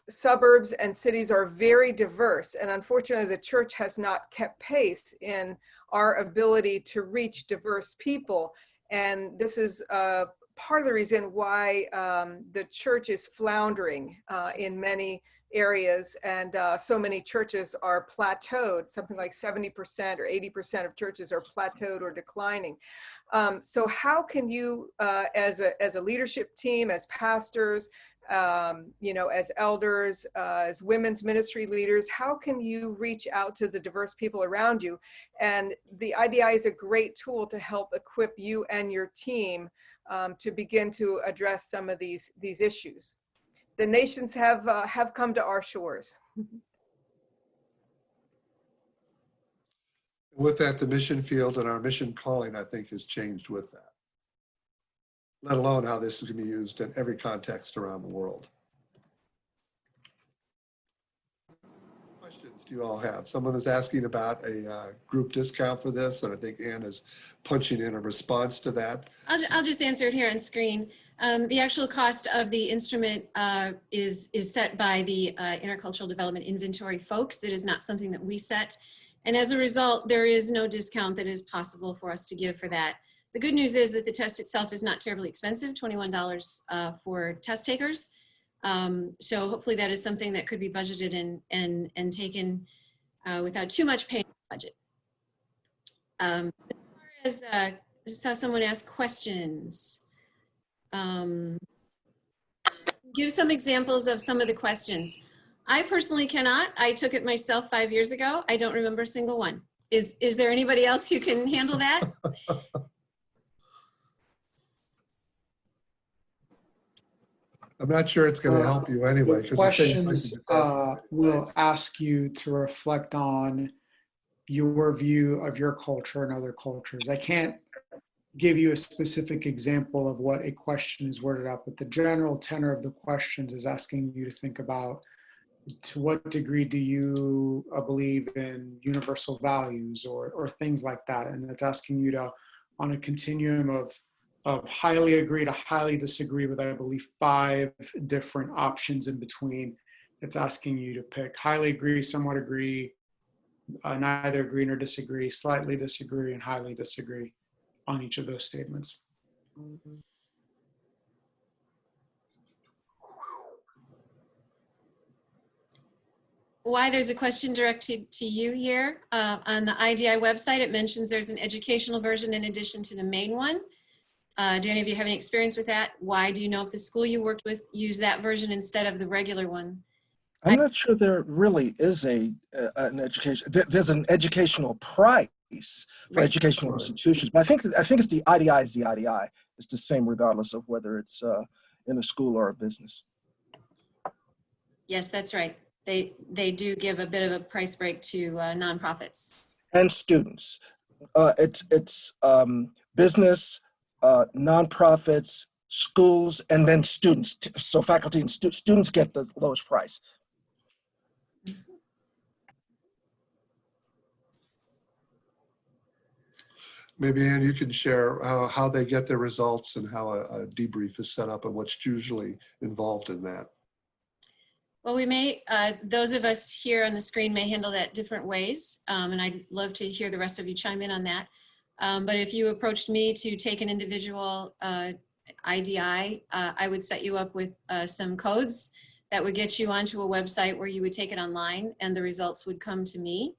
suburbs and cities are very diverse. And unfortunately, the church has not kept pace in our ability to reach diverse people. And this is part of the reason why the church is floundering in many areas, and so many churches are plateaued. Something like 70% or 80% of churches are plateaued or declining. So how can you, as a leadership team, as pastors, you know, as elders, as women's ministry leaders, how can you reach out to the diverse people around you? And the IDI is a great tool to help equip you and your team to begin to address some of these issues. The nations have come to our shores. With that, the mission field and our mission calling, I think, has changed with that, let alone how this is going to be used in every context around the world. What questions do you all have? Someone is asking about a group discount for this, and I think Ann is punching in a response to that. I'll just answer it here on screen. The actual cost of the instrument is set by the Intercultural Development Inventory folks. It is not something that we set. And as a result, there is no discount that is possible for us to give for that. The good news is that the test itself is not terribly expensive, $21 for test takers. So hopefully that is something that could be budgeted and taken without too much pain in the budget. As far as, I saw someone ask questions. Give some examples of some of the questions. I personally cannot. I took it myself 5 years ago. I don't remember a single one. Is there anybody else who can handle that? I'm not sure it's going to help you anyway. The questions will ask you to reflect on your view of your culture and other cultures. I can't give you a specific example of what a question is worded out, but the general tenor of the questions is asking you to think about, to what degree do you believe in universal values or things like that. And it's asking you to, on a continuum of highly agree to highly disagree with, I believe, 5 different options in between. It's asking you to pick highly agree, somewhat agree, neither agree nor disagree, slightly disagree, and highly disagree on each of those statements. Why there's a question directed to you here. On the IDI website, it mentions there's an educational version in addition to the main one. Do any of you have any experience with that? Why do you know if the school you worked with used that version instead of the regular one? I'm not sure there really is an education. There's an educational price for educational institutions, but I think it's the IDI is the IDI. It's the same regardless of whether it's in a school or a business. Yes, that's right. They do give a bit of a price break to nonprofits and students. It's business, nonprofits, schools, and then students. So faculty and students get the lowest price. Maybe, Ann, you can share how they get their results and how a debrief is set up and what's usually involved in that. Well, we may, those of us here on the screen may handle that different ways, and I'd love to hear the rest of you chime in on that. But if you approached me to take an individual IDI, I would set you up with some codes that would get you onto a website where you would take it online and the results would come to me.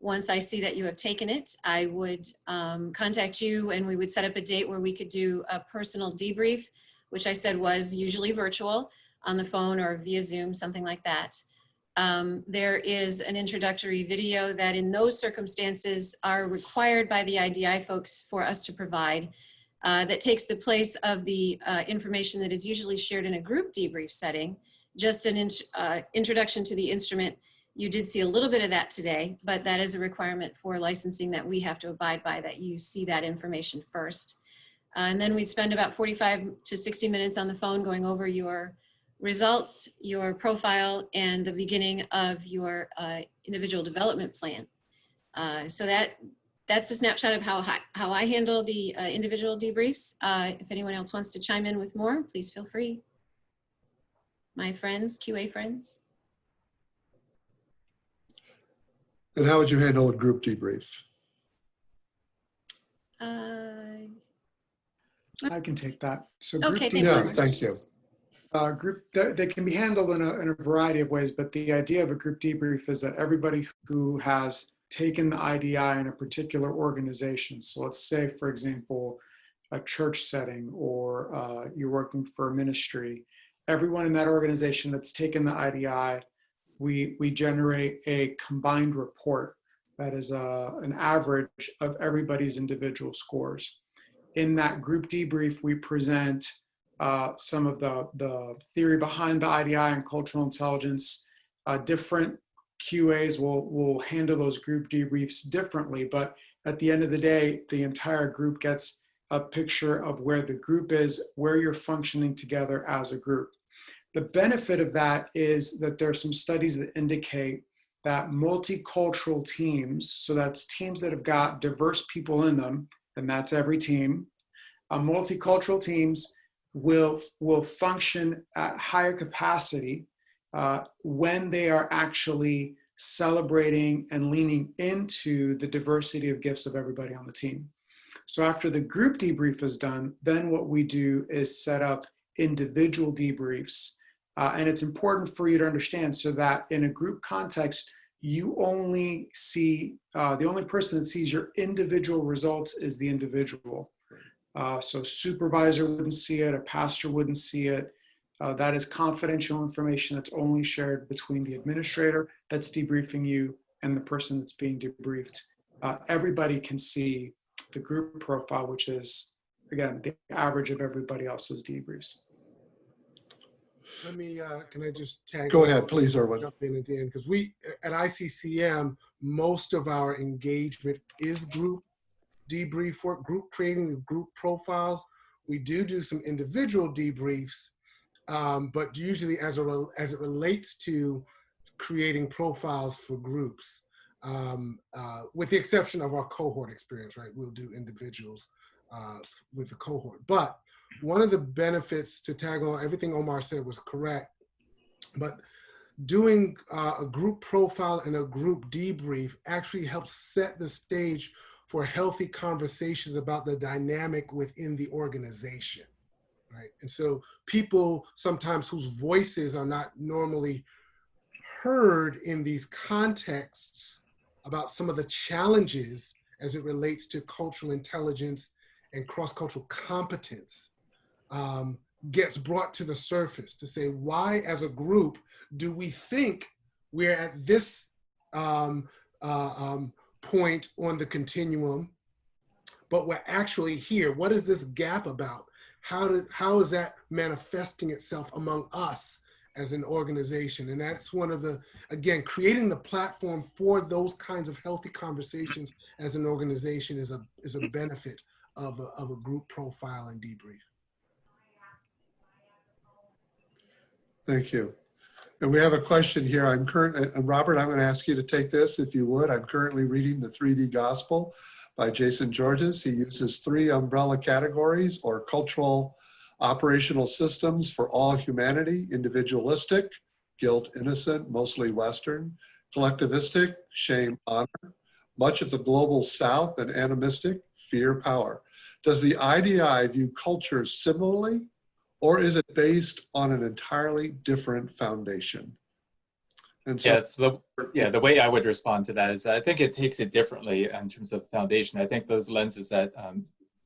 Once I see that you have taken it, I would contact you and we would set up a date where we could do a personal debrief, which I said was usually virtual, on the phone or via Zoom, something like that. There is an introductory video that in those circumstances are required by the IDI folks for us to provide that takes the place of the information that is usually shared in a group debrief setting. Just an introduction to the instrument. You did see a little bit of that today, but that is a requirement for licensing that we have to abide by, that you see that information first. And then we spend about 45 to 60 minutes on the phone going over your results, your profile, and the beginning of your individual development plan. So that's a snapshot of how I handle the individual debriefs. If anyone else wants to chime in with more, please feel free. My friends, QA friends. And how would you handle a group debrief? I can take that. So Okay, group thanks, Yeah, Omar. thank you. They can be handled in a variety of ways, but the idea of a group debrief is that everybody who has taken the IDI in a particular organization, so let's say, for example, a church setting, or you're working for a ministry, everyone in that organization that's taken the IDI, we generate a combined report that is an average of everybody's individual scores. In that group debrief, we present some of the theory behind the IDI and cultural intelligence. Different QAs will handle those group debriefs differently, but at the end of the day, the entire group gets a picture of where the group is, where you're functioning together as a group. The benefit of that is that there are some studies that indicate that multicultural teams, so that's teams that have got diverse people in them, and that's every team, multicultural teams will function at higher capacity when they are actually celebrating and leaning into the diversity of gifts of everybody on the team. So after the group debrief is done, then what we do is set up individual debriefs. And it's important for you to understand, so that in a group context, you only see, the only person that sees your individual results is the individual. So supervisor wouldn't see it, a pastor wouldn't see it. That is confidential information that's only shared between the administrator that's debriefing you and the person that's being debriefed. Everybody can see the group profile, which is, again, the average of everybody else's debriefs. Let me, can I just tag? Go ahead, please, Erwin. Jump in at the end, because we, at ICCM, most of our engagement is group debrief work, group training, group profiles. We do some individual debriefs, but usually as it relates to creating profiles for groups, with the exception of our cohort experience, right? We'll do individuals with the cohort. But one of the benefits, to tag on, everything Omar said was correct, but doing a group profile and a group debrief actually helps set the stage for healthy conversations about the dynamic within the organization, right? And so people sometimes whose voices are not normally heard in these contexts about some of the challenges as it relates to cultural intelligence and cross-cultural competence gets brought to the surface to say, why as a group do we think we're at this point on the continuum, but we're actually here? What is this gap about? How is that manifesting itself among us as an organization? And that's one of the, again, creating the platform for those kinds of healthy conversations as an organization is a benefit of a group profile and debrief. Thank you. And we have a question here. Robert, I'm going to ask you to take this if you would. I'm currently reading the 3D Gospel by Jason Georges. He uses 3 umbrella categories or cultural operational systems for all humanity: individualistic, guilt, innocent, mostly Western; collectivistic, shame, honor; much of the global South; and animistic, fear, power. Does the IDI view culture similarly, or is it based on an entirely different foundation? And so, the way I would respond to that is I think it takes it differently in terms of foundation. I think those lenses that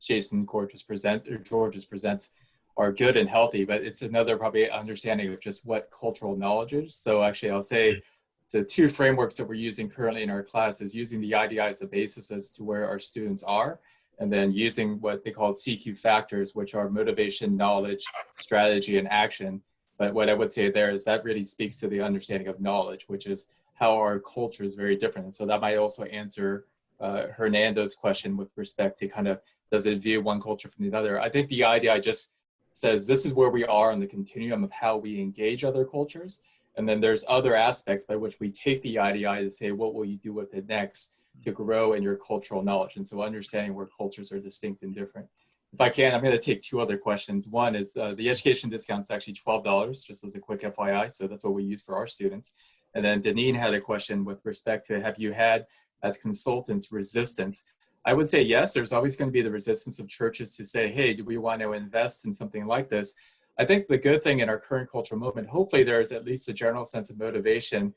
George presents are good and healthy, but it's another probably understanding of just what cultural knowledge is. So actually, I'll say the two frameworks that we're using currently in our class is using the IDI as a basis as to where our students are, and then using what they call CQ factors, which are motivation, knowledge, strategy, and action. But what I would say there is that really speaks to the understanding of knowledge, which is how our culture is very different. And so that might also answer Hernando's question with respect to kind of, does it view one culture from the other? I think the IDI just says this is where we are on the continuum of how we engage other cultures. And then there's other aspects by which we take the IDI to say, what will you do with it next to grow in your cultural knowledge? And so understanding where cultures are distinct and different. If I can, I'm going to take two other questions. One is the education discount is actually $12, just as a quick FYI. So that's what we use for our students. And then Deneen had a question with respect to, have you had, as consultants, resistance? I would say yes, there's always going to be the resistance of churches to say, hey, do we want to invest in something like this? I think the good thing in our current cultural movement, hopefully there is at least a general sense of motivation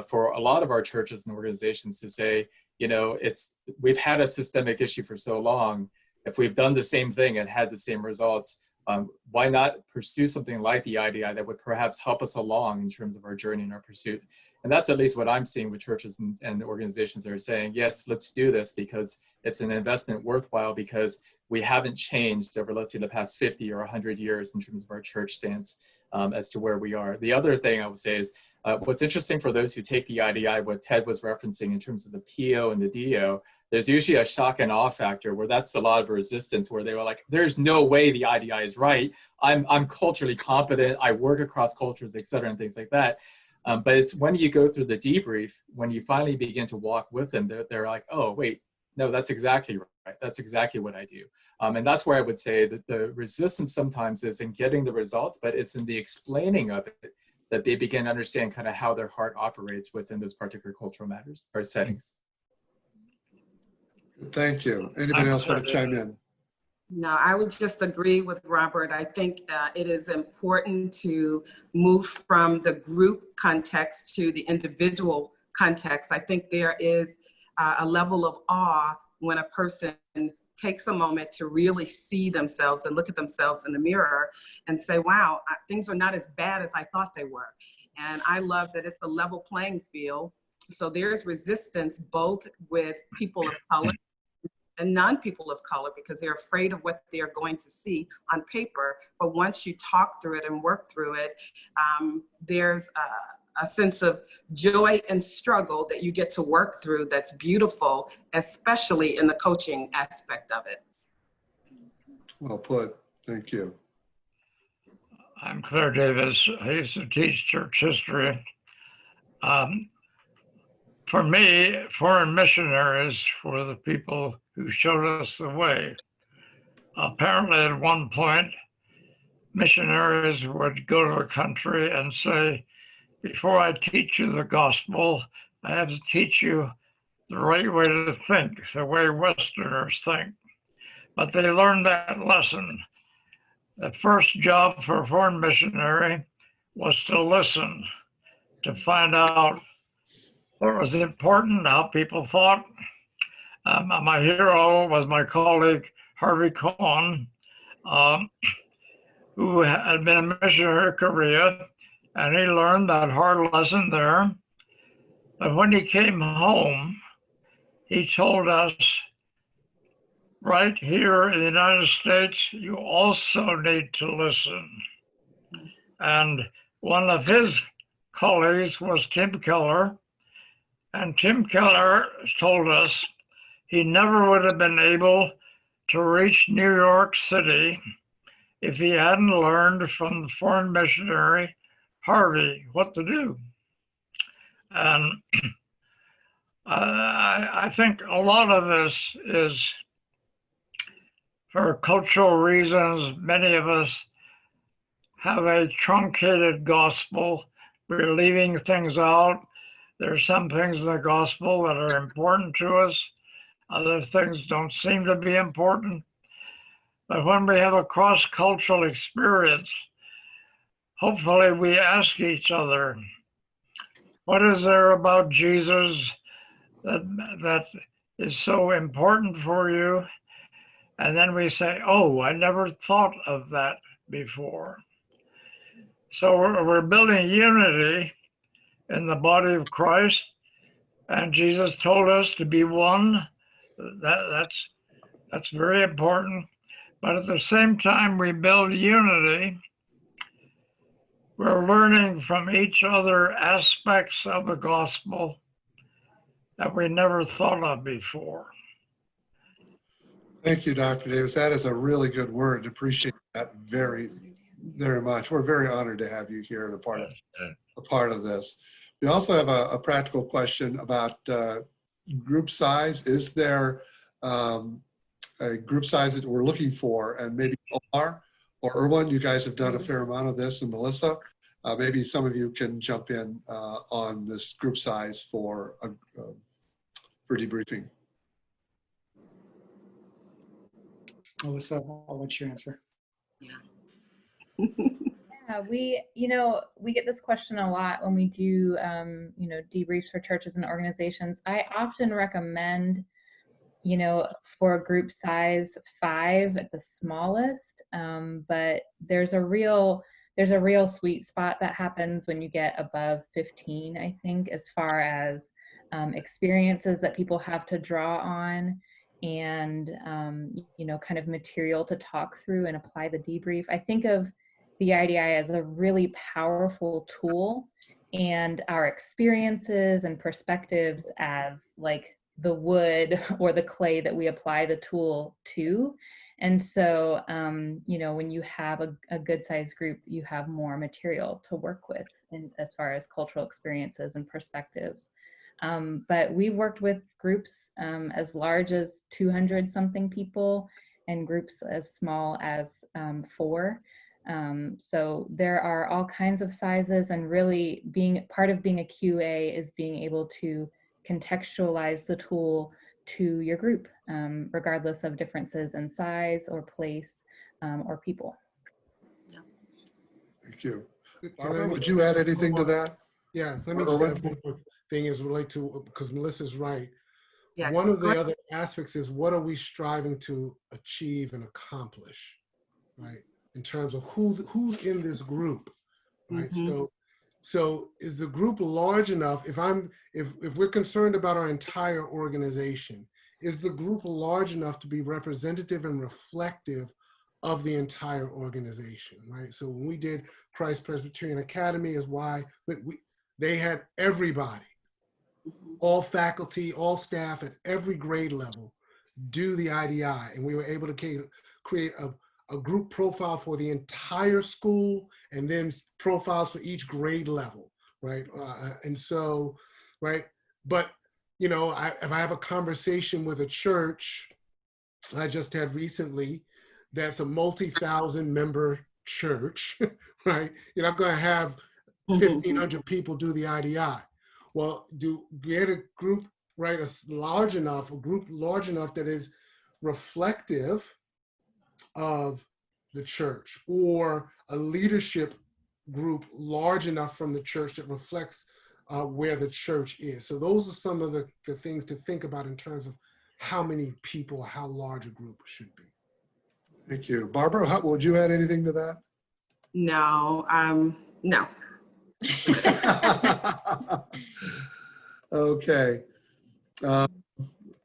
for a lot of our churches and organizations to say, you know, we've had a systemic issue for so long. If we've done the same thing and had the same results, why not pursue something like the IDI that would perhaps help us along in terms of our journey and our pursuit? And that's at least what I'm seeing with churches and organizations that are saying, yes, let's do this because it's an investment worthwhile, because we haven't changed over, let's say, the past 50 or 100 years in terms of our church stance as to where we are. The other thing I would say is what's interesting for those who take the IDI, what Ted was referencing in terms of the PO and the DO, there's usually a shock and awe factor where that's a lot of resistance, where they were like, there's no way the IDI is right. I'm culturally competent. I work across cultures, et cetera, and things like that. But it's when you go through the debrief, when you finally begin to walk with them, they're like, oh, wait, no, that's exactly right. That's exactly what I do. And that's where I would say that the resistance sometimes is in getting the results, but it's in the explaining of it that they begin to understand kind of how their heart operates within those particular cultural matters or settings. Thank you. Anybody else want to chime in? No, I would just agree with Robert. I think it is important to move from the group context to the individual context. I think there is a level of awe when a person takes a moment to really see themselves and look at themselves in the mirror and say, wow, things are not as bad as I thought they were. And I love that it's a level playing field. So there's resistance both with people of color and non-people of color, because they're afraid of what they're going to see on paper. But once you talk through it and work through it, there's a sense of joy and struggle that you get to work through that's beautiful, especially in the coaching aspect of it. Well put. Thank you. I'm Claire Davis. I used to teach church history. For me, foreign missionaries were the people who showed us the way. Apparently, at one point, missionaries would go to a country and say, before I teach you the gospel, I have to teach you the right way to think, the way Westerners think. But they learned that lesson. The first job for a foreign missionary was to listen, to find out what was important, how people thought. My hero was my colleague, Harvey Cohen, who had been a missionary to Korea, and he learned that hard lesson there. But when he came home, he told us, right here in the United States, you also need to listen. And one of his colleagues was Tim Keller. And Tim Keller told us he never would have been able to reach New York City if he hadn't learned from the foreign missionary, Harvey, what to do. And I think a lot of this is for cultural reasons. Many of us have a truncated gospel. We're leaving things out. There's some things in the gospel that are important to us. Other things don't seem to be important. But when we have a cross-cultural experience, hopefully we ask each other, what is there about Jesus that is so important for you? And then we say, oh, I never thought of that before. So we're building unity in the body of Christ. And Jesus told us to be one. That's very important. But at the same time we build unity, we're learning from each other aspects of the gospel that we never thought of before. Thank you, Dr. Davis. That is a really good word. Appreciate that very, very much. We're very honored to have you here and a part of this. We also have a practical question about group size. Is there a group size that we're looking for? And maybe Omar or Erwin, you guys have done a fair amount of this, and Melissa, maybe some of you can jump in on this group size for debriefing. Melissa, I'll let you answer. Yeah, we get this question a lot when we do, debriefs for churches and organizations. I often recommend, for a group size 5 at the smallest, but there's a real sweet spot that happens when you get above 15, I think, as far as experiences that people have to draw on and, kind of material to talk through and apply the debrief. I think of the IDI as a really powerful tool, and our experiences and perspectives as like the wood or the clay that we apply the tool to. And so, when you have a good sized group, you have more material to work with as far as cultural experiences and perspectives. But we've worked with groups as large as 200 something people and groups as small as 4. So there are all kinds of sizes, and really part of being a QA is being able to contextualize the tool to your group, regardless of differences in size or place or people. Thank you. Barbara, would you add anything to that? Yeah, let me just add one more thing is relate to, because Melissa's right. Yeah. One of the other aspects is, what are we striving to achieve and accomplish, right? In terms of who's in this group, right? Mm-hmm. So is the group large enough? If we're concerned about our entire organization, is the group large enough to be representative and reflective of the entire organization, right? So when we did Christ Presbyterian Academy, is why they had everybody, all faculty, all staff at every grade level do the IDI, and we were able to create a group profile for the entire school, and then profiles for each grade level, right? And so, right, but if I have a conversation with a church I just had recently, that's a multi-thousand member church, right? You're not going to have 1,500 people do the IDI. Well, get a group, right, a group large enough that is reflective of the church, or a leadership group large enough from the church that reflects where the church is. So those are some of the things to think about in terms of how many people, how large a group should be. Thank you. Barbara, would you add anything to that? No, no. Okay.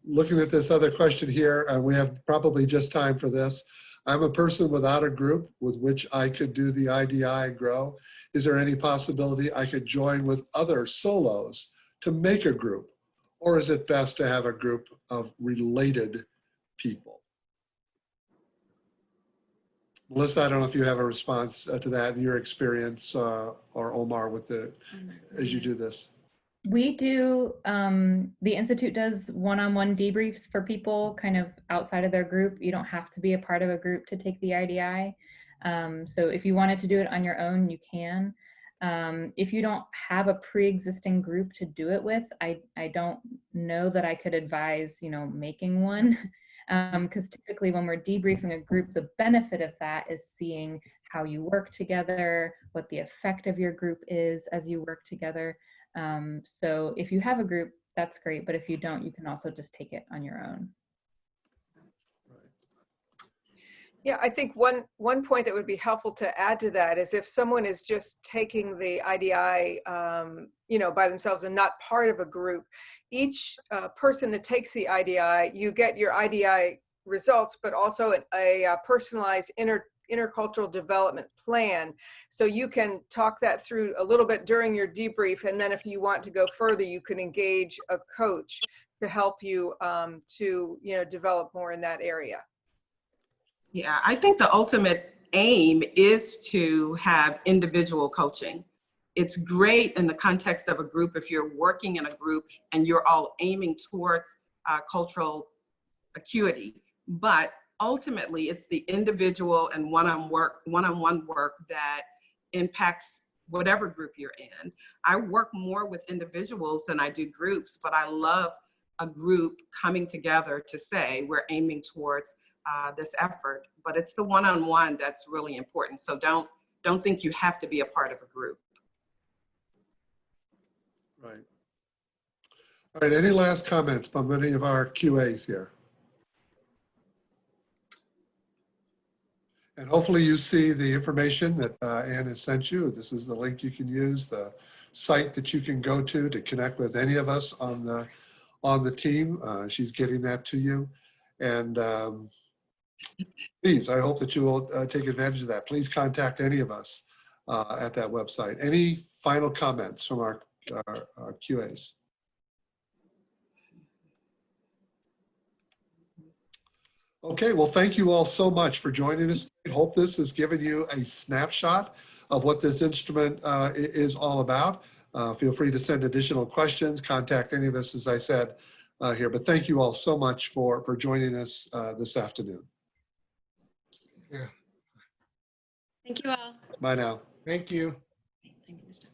Looking at this other question here, and we have probably just time for this. I'm a person without a group with which I could do the IDI and grow. Is there any possibility I could join with other solos to make a group? Or is it best to have a group of related people? Melissa, I don't know if you have a response to that in your experience, or Omar, as you do this. We do, the Institute does one-on-one debriefs for people kind of outside of their group. You don't have to be a part of a group to take the IDI. So if you wanted to do it on your own, you can. If you don't have a pre-existing group to do it with, I don't know that I could advise, making one. Because typically when we're debriefing a group, the benefit of that is seeing how you work together, what the effect of your group is as you work together. So if you have a group, that's great. But if you don't, you can also just take it on your own. Yeah, I think one point that would be helpful to add to that is if someone is just taking the IDI, by themselves and not part of a group, each person that takes the IDI, you get your IDI results, but also a personalized intercultural development plan. So you can talk that through a little bit during your debrief, and then if you want to go further, you can engage a coach to help you to develop more in that area. Yeah, I think the ultimate aim is to have individual coaching. It's great in the context of a group if you're working in a group and you're all aiming towards cultural acuity. But ultimately, it's the individual and one-on-one work that impacts whatever group you're in. I work more with individuals than I do groups, but I love a group coming together to say we're aiming towards this effort, but it's the one-on-one that's really important. So don't think you have to be a part of a group. Right. All right, any last comments from any of our QAs here? And hopefully you see the information that Ann has sent you. This is the link you can use, the site that you can go to connect with any of us on the team. She's getting that to you. And please, I hope that you will take advantage of that. Please contact any of us at that website. Any final comments from our QAs? Okay, well, thank you all so much for joining us. I hope this has given you a snapshot of what this instrument is all about. Feel free to send additional questions, contact any of us, as I said here. But thank you all so much for joining us this afternoon. Yeah. Thank you all. Bye now. Thank you. Thank you, Mr.